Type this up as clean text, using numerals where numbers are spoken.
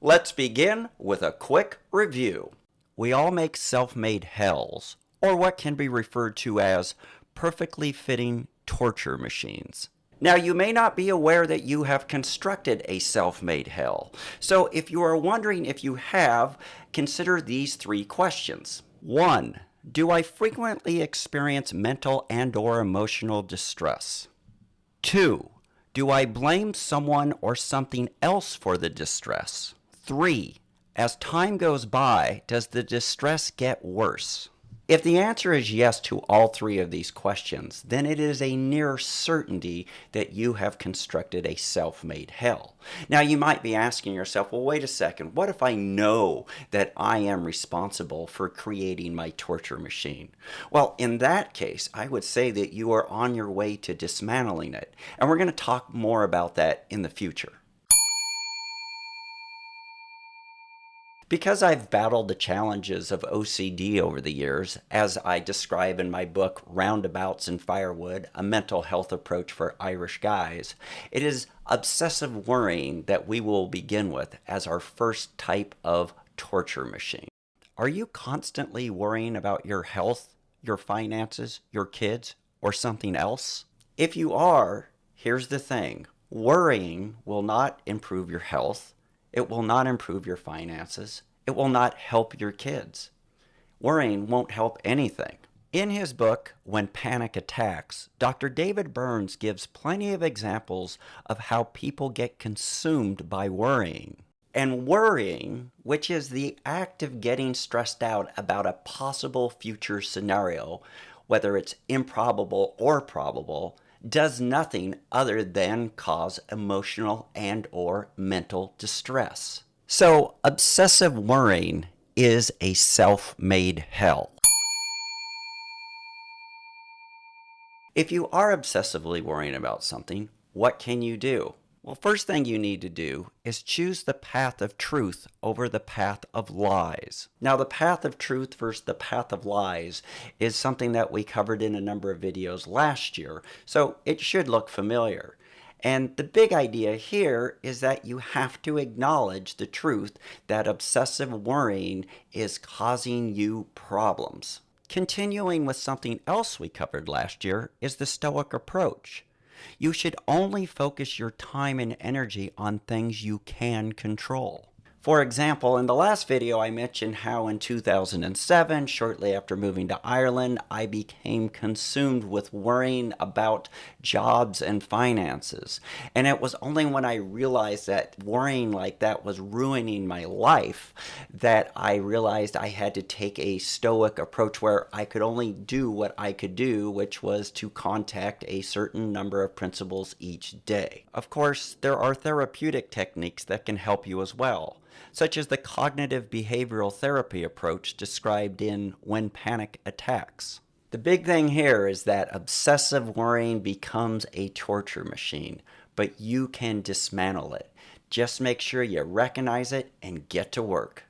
Let's begin with a quick review. We all make self-made hells, or what can be referred to as perfectly fitting torture machines. Now, you may not be aware that you have constructed a self-made hell. So if you are wondering if you have, consider these 3 questions. 1. Do I frequently experience mental and/or emotional distress? 2. Do I blame someone or something else for the distress? 3. As time goes by, does the distress get worse? If the answer is yes to all 3 of these questions, then it is a near certainty that you have constructed a self-made hell. Now, you might be asking yourself, well, wait a second, what if I know that I am responsible for creating my torture machine? Well, in that case, I would say that you are on your way to dismantling it, and we're going to talk more about that in the future. Because I've battled the challenges of OCD over the years, as I describe in my book, Roundabouts and Firewood, a mental health approach for Irish guys, it is obsessive worrying that we will begin with as our first type of torture machine. Are you constantly worrying about your health, your finances, your kids, or something else? If you are, here's the thing. Worrying will not improve your health. It will not improve your finances. It will not help your kids. Worrying won't help anything. In his book, When Panic Attacks, Dr. David Burns gives plenty of examples of how people get consumed by worrying. And worrying, which is the act of getting stressed out about a possible future scenario, whether it's improbable or probable, does nothing other than cause emotional and/or mental distress. So, obsessive worrying is a self-made hell. If you are obsessively worrying about something, what can you do? Well, first thing you need to do is choose the path of truth over the path of lies. Now, the path of truth versus the path of lies is something that we covered in a number of videos last year, so it should look familiar. And the big idea here is that you have to acknowledge the truth that obsessive worrying is causing you problems. Continuing with something else we covered last year is the Stoic approach. You should only focus your time and energy on things you can control. For example, in the last video I mentioned how in 2007, shortly after moving to Ireland, I became consumed with worrying about jobs and finances. And it was only when I realized that worrying like that was ruining my life that I realized I had to take a Stoic approach where I could only do what I could do, which was to contact a certain number of principles each day. Of course, there are therapeutic techniques that can help you as well, such as the cognitive behavioral therapy approach described in When Panic Attacks. The big thing here is that obsessive worrying becomes a torture machine, but you can dismantle it. Just make sure you recognize it and get to work.